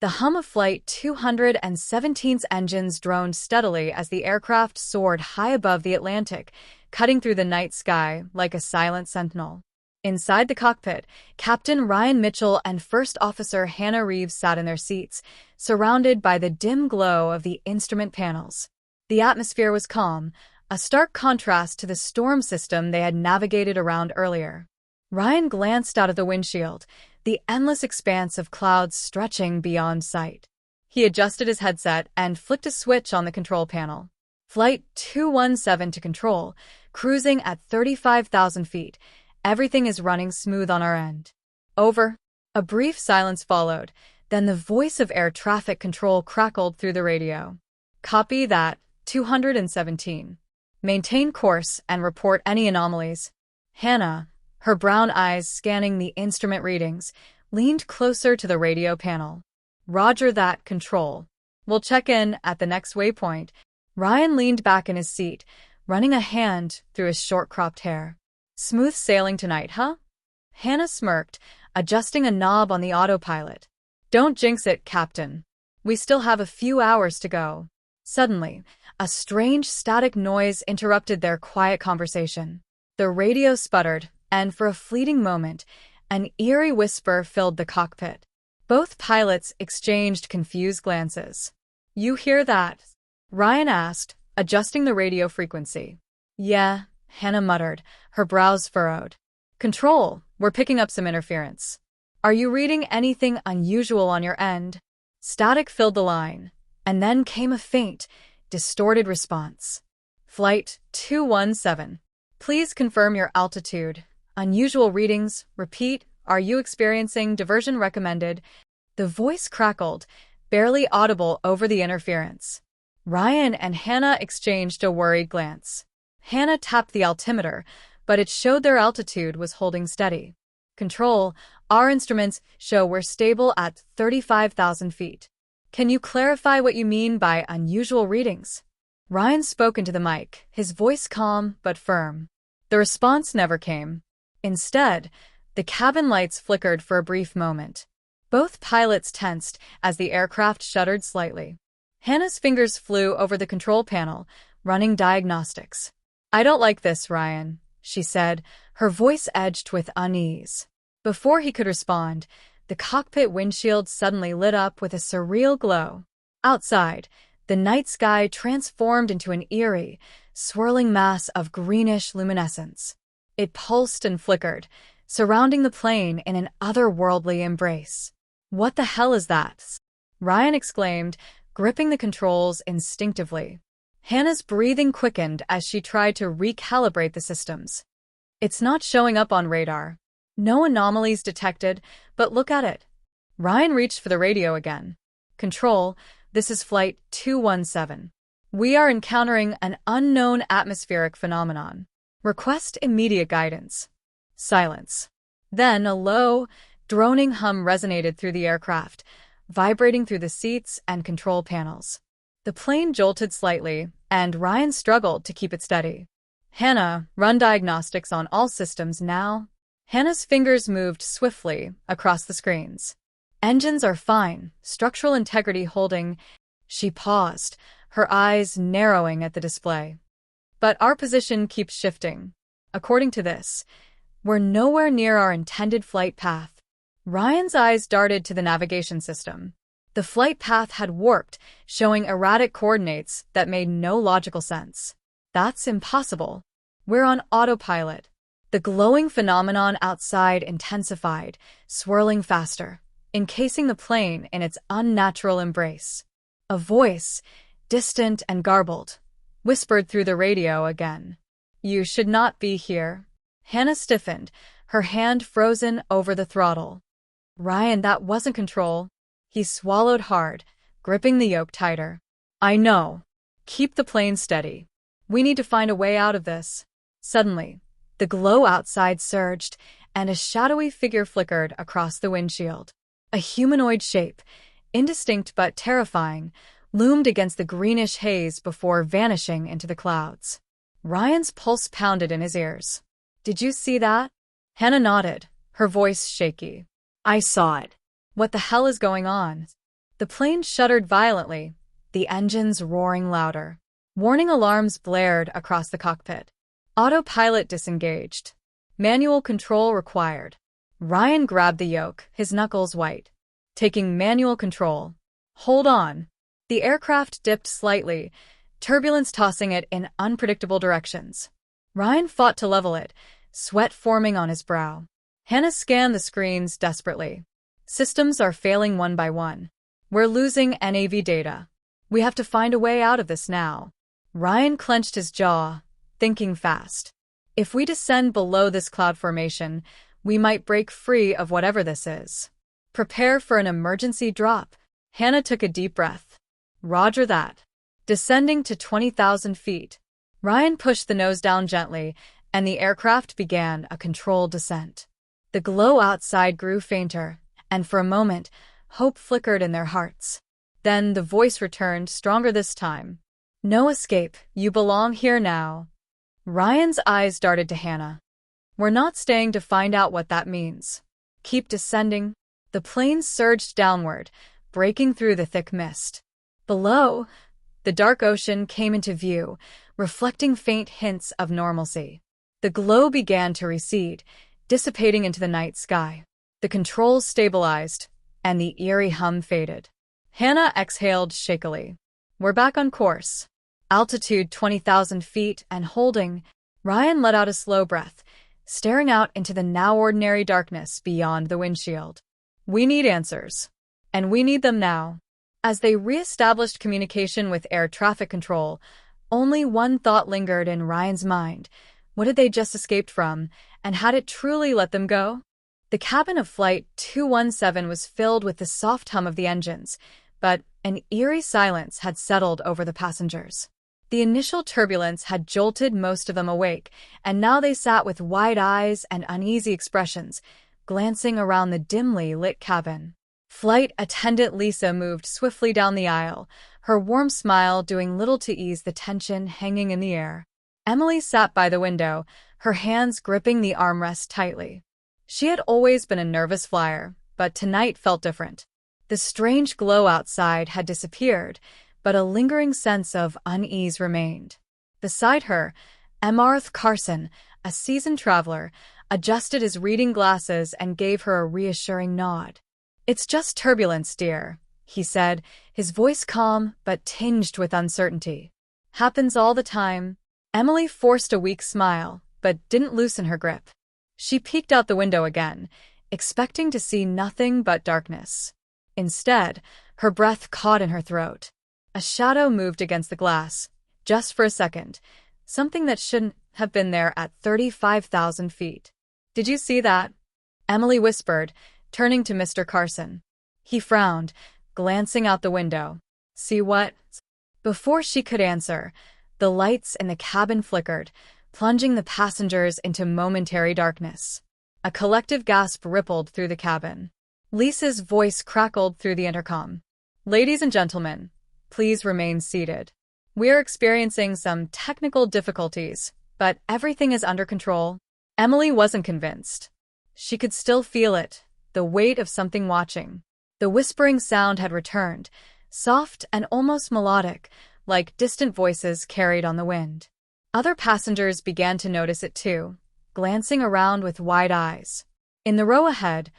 The hum of Flight 217's engines droned steadily as the aircraft soared high above the Atlantic, cutting through the night sky like a silent sentinel. Inside the cockpit, Captain Ryan Mitchell and First Officer Hannah Reeves sat in their seats, surrounded by the dim glow of the instrument panels. The atmosphere was calm, a stark contrast to the storm system they had navigated around earlier. Ryan glanced out of the windshield, the endless expanse of clouds stretching beyond sight. He adjusted his headset and flicked a switch on the control panel. Flight 217 to control, cruising at 35,000 feet. Everything is running smooth on our end. Over. A brief silence followed, then the voice of air traffic control crackled through the radio. Copy that, 217. Maintain course and report any anomalies. Hannah, her brown eyes scanning the instrument readings, leaned closer to the radio panel. Roger that, control. We'll check in at the next waypoint. Ryan leaned back in his seat, running a hand through his short-cropped hair. Smooth sailing tonight, huh? Hannah smirked, adjusting a knob on the autopilot. Don't jinx it, Captain. We still have a few hours to go. Suddenly, a strange static noise interrupted their quiet conversation. The radio sputtered, and for a fleeting moment, an eerie whisper filled the cockpit. Both pilots exchanged confused glances. You hear that? Ryan asked, adjusting the radio frequency. Yeah, Hannah muttered, her brows furrowed. Control, we're picking up some interference. Are you reading anything unusual on your end? Static filled the line, and then came a faint, distorted response. Flight 217. Please confirm your altitude. Unusual readings. Repeat. Are you experiencing diversion recommended? The voice crackled, barely audible over the interference. Ryan and Hannah exchanged a worried glance. Hannah tapped the altimeter, but it showed their altitude was holding steady. Control, our instruments show we're stable at 35,000 feet. Can you clarify what you mean by unusual readings? Ryan spoke into the mic, his voice calm but firm. The response never came. Instead, the cabin lights flickered for a brief moment. Both pilots tensed as the aircraft shuddered slightly. Hannah's fingers flew over the control panel, running diagnostics. I don't like this, Ryan, she said, her voice edged with unease. Before he could respond, the cockpit windshield suddenly lit up with a surreal glow. Outside, the night sky transformed into an eerie, swirling mass of greenish luminescence. It pulsed and flickered, surrounding the plane in an otherworldly embrace. What the hell is that? Ryan exclaimed, gripping the controls instinctively. Hannah's breathing quickened as she tried to recalibrate the systems. It's not showing up on radar. No anomalies detected, but look at it. Ryan reached for the radio again. Control, this is Flight 217. We are encountering an unknown atmospheric phenomenon. Request immediate guidance. Silence. Then a low, droning hum resonated through the aircraft, vibrating through the seats and control panels. The plane jolted slightly, and Ryan struggled to keep it steady. Hannah, run diagnostics on all systems now. Hannah's fingers moved swiftly across the screens. Engines are fine, structural integrity holding. She paused, her eyes narrowing at the display. But our position keeps shifting. According to this, we're nowhere near our intended flight path. Ryan's eyes darted to the navigation system. The flight path had warped, showing erratic coordinates that made no logical sense. That's impossible. We're on autopilot. The glowing phenomenon outside intensified, swirling faster, encasing the plane in its unnatural embrace. A voice, distant and garbled, whispered through the radio again. You should not be here. Hannah stiffened, her hand frozen over the throttle. Ryan, that wasn't control. He swallowed hard, gripping the yoke tighter. I know. Keep the plane steady. We need to find a way out of this. Suddenly, the glow outside surged, and a shadowy figure flickered across the windshield. A humanoid shape, indistinct but terrifying, loomed against the greenish haze before vanishing into the clouds. Ryan's pulse pounded in his ears. Did you see that? Hannah nodded, her voice shaky. I saw it. What the hell is going on? The plane shuddered violently, the engines roaring louder. Warning alarms blared across the cockpit. Autopilot disengaged. Manual control required. Ryan grabbed the yoke, his knuckles white. Taking manual control. Hold on. The aircraft dipped slightly, turbulence tossing it in unpredictable directions. Ryan fought to level it, sweat forming on his brow. Hannah scanned the screens desperately. Systems are failing one by one. We're losing NAV data. We have to find a way out of this now. Ryan clenched his jaw, thinking fast. If we descend below this cloud formation, we might break free of whatever this is. Prepare for an emergency drop. Hannah took a deep breath. Roger that. Descending to 20,000 feet. Ryan pushed the nose down gently, and the aircraft began a controlled descent. The glow outside grew fainter, and for a moment, hope flickered in their hearts. Then the voice returned, stronger this time. No escape, you belong here now. Ryan's eyes darted to Hannah. We're not staying to find out what that means. Keep descending. The plane surged downward, breaking through the thick mist. Below, the dark ocean came into view, reflecting faint hints of normalcy. The glow began to recede, dissipating into the night sky. The controls stabilized, and the eerie hum faded. Hannah exhaled shakily. We're back on course. Altitude 20,000 feet and holding. Ryan let out a slow breath, staring out into the now ordinary darkness beyond the windshield. We need answers. And we need them now. As they re-established communication with air traffic control, only one thought lingered in Ryan's mind. What had they just escaped from, and had it truly let them go? The cabin of Flight 217 was filled with the soft hum of the engines, but an eerie silence had settled over the passengers. The initial turbulence had jolted most of them awake, and now they sat with wide eyes and uneasy expressions, glancing around the dimly lit cabin. Flight attendant Lisa moved swiftly down the aisle, her warm smile doing little to ease the tension hanging in the air. Emily sat by the window, her hands gripping the armrest tightly. She had always been a nervous flyer, but tonight felt different. The strange glow outside had disappeared, but a lingering sense of unease remained. Beside her, Emarth Carson, a seasoned traveler, adjusted his reading glasses and gave her a reassuring nod. It's just turbulence, dear, he said, his voice calm but tinged with uncertainty. Happens all the time. Emily forced a weak smile, but didn't loosen her grip. She peeked out the window again, expecting to see nothing but darkness. Instead, her breath caught in her throat. A shadow moved against the glass, just for a second, something that shouldn't have been there at 35,000 feet. Did you see that? Emily whispered, turning to Mr. Carson. He frowned, glancing out the window. See what? Before she could answer, the lights in the cabin flickered, plunging the passengers into momentary darkness. A collective gasp rippled through the cabin. Lisa's voice crackled through the intercom. Ladies and gentlemen, please remain seated. We're experiencing some technical difficulties, but everything is under control. Emily wasn't convinced. She could still feel it, the weight of something watching. The whispering sound had returned, soft and almost melodic, like distant voices carried on the wind. Other passengers began to notice it too, glancing around with wide eyes. In the row ahead,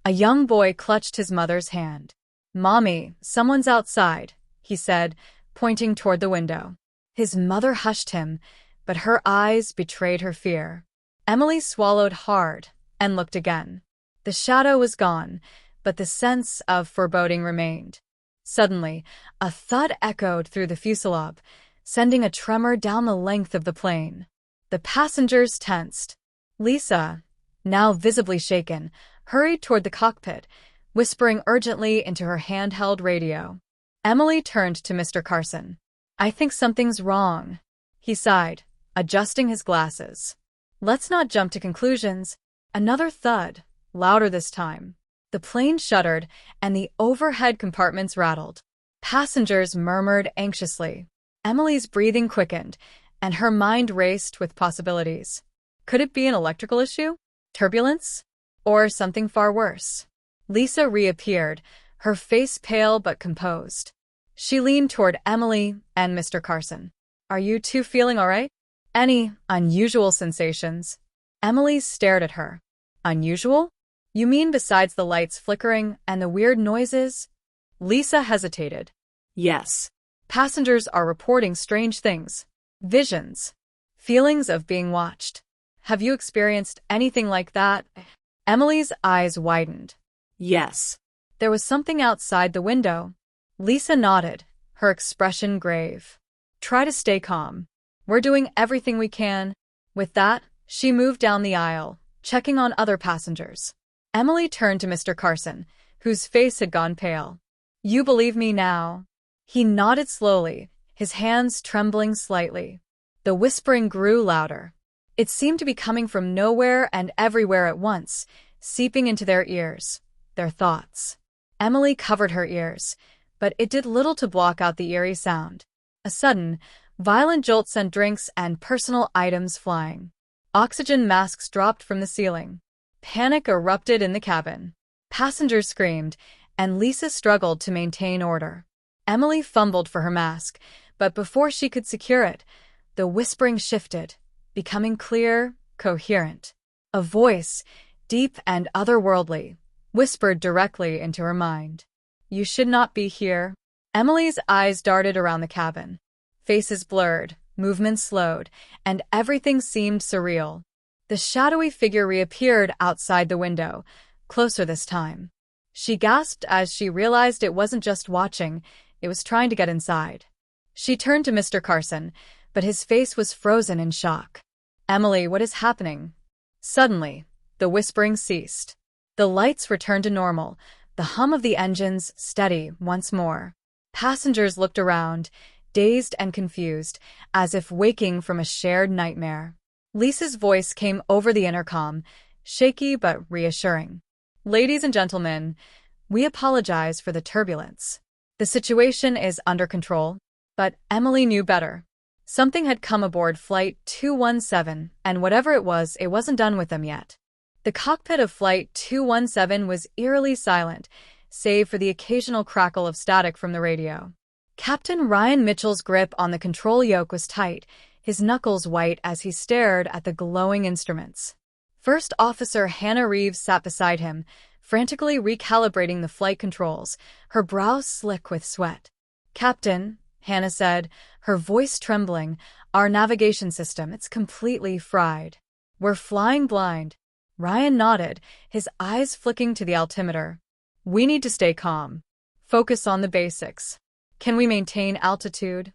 a young boy clutched his mother's hand. Mommy, someone's outside, he said, pointing toward the window. His mother hushed him, but her eyes betrayed her fear. Emily swallowed hard and looked again. The shadow was gone, but the sense of foreboding remained. Suddenly, a thud echoed through the fuselage, sending a tremor down the length of the plane. The passengers tensed. Lisa, now visibly shaken, hurried toward the cockpit, whispering urgently into her handheld radio. Emily turned to Mr. Carson. I think something's wrong, he sighed, adjusting his glasses. Let's not jump to conclusions. Another thud, louder this time. The plane shuddered, and the overhead compartments rattled. Passengers murmured anxiously. Emily's breathing quickened, and her mind raced with possibilities. Could it be an electrical issue? Turbulence? Or something far worse? Lisa reappeared, her face pale but composed. She leaned toward Emily and Mr. Carson. "Are you two feeling all right? Any unusual sensations?" Emily stared at her. "Unusual? You mean besides the lights flickering and the weird noises?" Lisa hesitated. "Yes. Passengers are reporting strange things. Visions. Feelings of being watched. Have you experienced anything like that?" Emily's eyes widened. "Yes. There was something outside the window." Lisa nodded, her expression grave. "Try to stay calm. We're doing everything we can." With that, she moved down the aisle, checking on other passengers. Emily turned to Mr. Carson, whose face had gone pale. "You believe me now?" He nodded slowly, his hands trembling slightly. The whispering grew louder. It seemed to be coming from nowhere and everywhere at once, seeping into their ears, their thoughts. Emily covered her ears, but it did little to block out the eerie sound. A sudden, violent jolt sent drinks and personal items flying. Oxygen masks dropped from the ceiling. Panic erupted in the cabin. Passengers screamed, and Lisa struggled to maintain order. Emily fumbled for her mask, but before she could secure it, the whispering shifted, becoming clear, coherent. A voice, deep and otherworldly, whispered directly into her mind. "You should not be here." Emily's eyes darted around the cabin. Faces blurred, movements slowed, and everything seemed surreal. The shadowy figure reappeared outside the window, closer this time. She gasped as she realized it wasn't just watching, it was trying to get inside. She turned to Mr. Carson, but his face was frozen in shock. "Emily, what is happening?" Suddenly, the whispering ceased. The lights returned to normal, the hum of the engines steady once more. Passengers looked around, dazed and confused, as if waking from a shared nightmare. Lisa's voice came over the intercom, shaky but reassuring. "Ladies and gentlemen, we apologize for the turbulence. The situation is under control." But Emily knew better. Something had come aboard Flight 217, and whatever it wasn't done with them yet. The cockpit of Flight 217 was eerily silent, save for the occasional crackle of static from the radio. Captain Ryan Mitchell's grip on the control yoke was tight, his knuckles white as he stared at the glowing instruments. First Officer Hannah Reeves sat beside him, frantically recalibrating the flight controls, her brow slick with sweat. "Captain," Hannah said, her voice trembling, "our navigation system, it's completely fried. We're flying blind." Ryan nodded, his eyes flicking to the altimeter. "We need to stay calm. Focus on the basics. Can we maintain altitude?"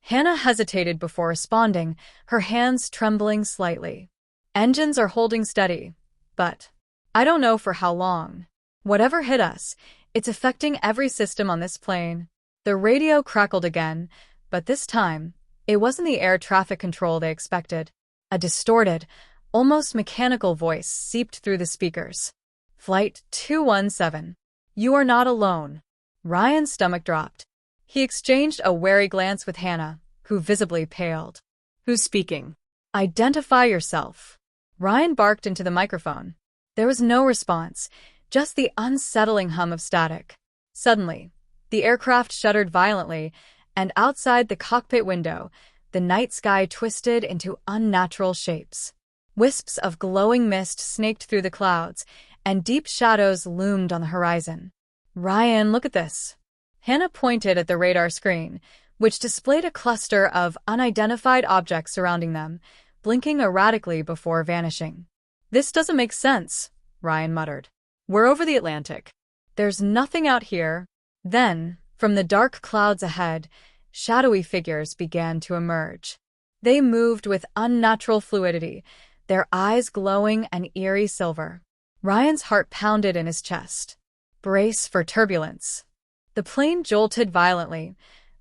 Hannah hesitated before responding, her hands trembling slightly. "Engines are holding steady, but I don't know for how long. Whatever hit us, it's affecting every system on this plane." The radio crackled again, but this time, it wasn't the air traffic control they expected. A distorted, almost mechanical voice seeped through the speakers. "Flight 217. You are not alone." Ryan's stomach dropped. He exchanged a wary glance with Hannah, who visibly paled. "Who's speaking?" "Identify yourself." Ryan barked into the microphone. There was no response, just the unsettling hum of static. Suddenly, the aircraft shuddered violently, and outside the cockpit window, the night sky twisted into unnatural shapes. Wisps of glowing mist snaked through the clouds, and deep shadows loomed on the horizon. "Ryan, look at this." Hannah pointed at the radar screen, which displayed a cluster of unidentified objects surrounding them, blinking erratically before vanishing. "This doesn't make sense," Ryan muttered. "We're over the Atlantic. There's nothing out here." Then, from the dark clouds ahead, shadowy figures began to emerge. They moved with unnatural fluidity, their eyes glowing an eerie silver. Ryan's heart pounded in his chest. Brace for turbulence. The plane jolted violently,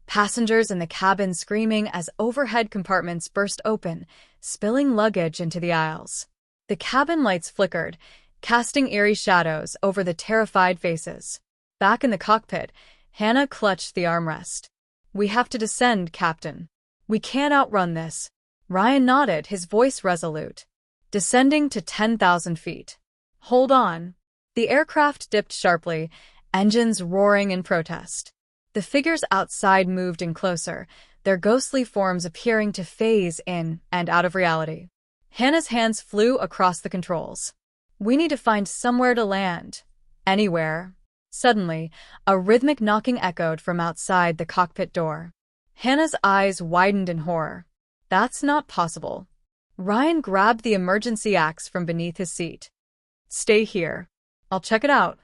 passengers in the cabin screaming as overhead compartments burst open, spilling luggage into the aisles. The cabin lights flickered, casting eerie shadows over the terrified faces. Back in the cockpit, Hannah clutched the armrest. "We have to descend, Captain. We can't outrun this." Ryan nodded, his voice resolute. "Descending to 10,000 feet. Hold on." The aircraft dipped sharply, engines roaring in protest. The figures outside moved in closer, their ghostly forms appearing to phase in and out of reality. Hannah's hands flew across the controls. We need to find somewhere to land. Anywhere. Suddenly, a rhythmic knocking echoed from outside the cockpit door. Hannah's eyes widened in horror. That's not possible. Ryan grabbed the emergency axe from beneath his seat. Stay here. I'll check it out.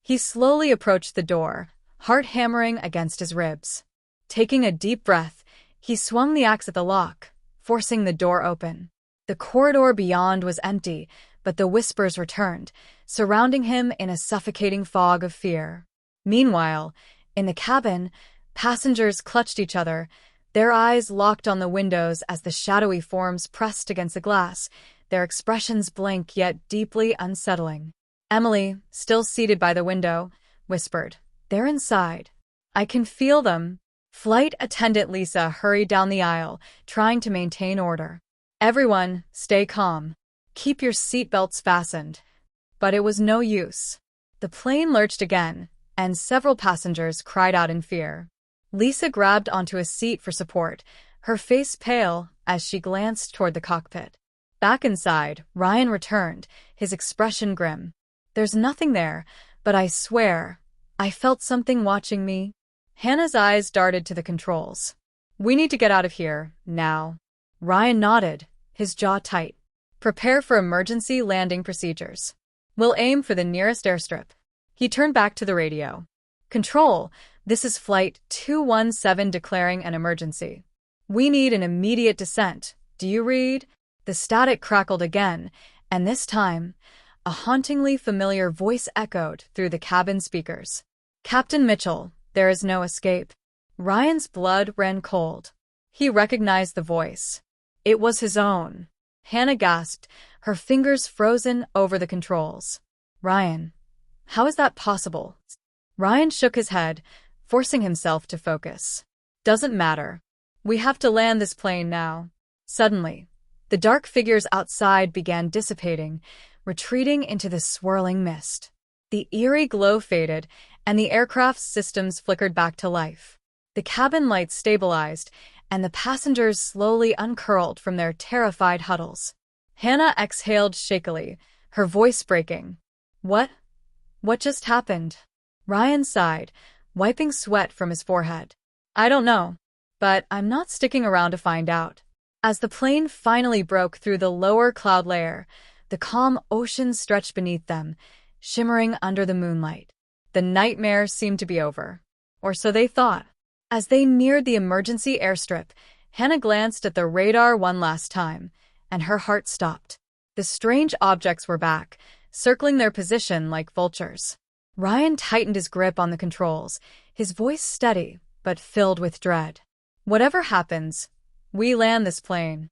He slowly approached the door, heart hammering against his ribs. Taking a deep breath, he swung the axe at the lock, forcing the door open. The corridor beyond was empty, but the whispers returned, surrounding him in a suffocating fog of fear. Meanwhile, in the cabin, passengers clutched each other, their eyes locked on the windows as the shadowy forms pressed against the glass, their expressions blank yet deeply unsettling. Emily, still seated by the window, whispered, "They're inside. I can feel them." Flight attendant Lisa hurried down the aisle, trying to maintain order. "Everyone, stay calm. Keep your seatbelts fastened." But it was no use. The plane lurched again, and several passengers cried out in fear. Lisa grabbed onto a seat for support, her face pale as she glanced toward the cockpit. Back inside, Ryan returned, his expression grim. "There's nothing there, but I swear, I felt something watching me." Hannah's eyes darted to the controls. "We need to get out of here, now." Ryan nodded, his jaw tight. "Prepare for emergency landing procedures. We'll aim for the nearest airstrip." He turned back to the radio. "Control, this is Flight 217 declaring an emergency. We need an immediate descent. Do you read?" The static crackled again, and this time, a hauntingly familiar voice echoed through the cabin speakers. "Captain Mitchell, there is no escape." Ryan's blood ran cold. He recognized the voice. It was his own. Hannah gasped, her fingers frozen over the controls. "Ryan, how is that possible?" Ryan shook his head, forcing himself to focus. "Doesn't matter. We have to land this plane now." Suddenly, the dark figures outside began dissipating, retreating into the swirling mist. The eerie glow faded, and the aircraft's systems flickered back to life. The cabin lights stabilized, and the passengers slowly uncurled from their terrified huddles. Hannah exhaled shakily, her voice breaking. What just happened?" Ryan sighed, wiping sweat from his forehead. "I don't know, but I'm not sticking around to find out." As the plane finally broke through the lower cloud layer, the calm ocean stretched beneath them, shimmering under the moonlight. The nightmare seemed to be over. Or so they thought. As they neared the emergency airstrip, Hannah glanced at the radar one last time, and her heart stopped. The strange objects were back, circling their position like vultures. Ryan tightened his grip on the controls, his voice steady but filled with dread. "Whatever happens, we land this plane."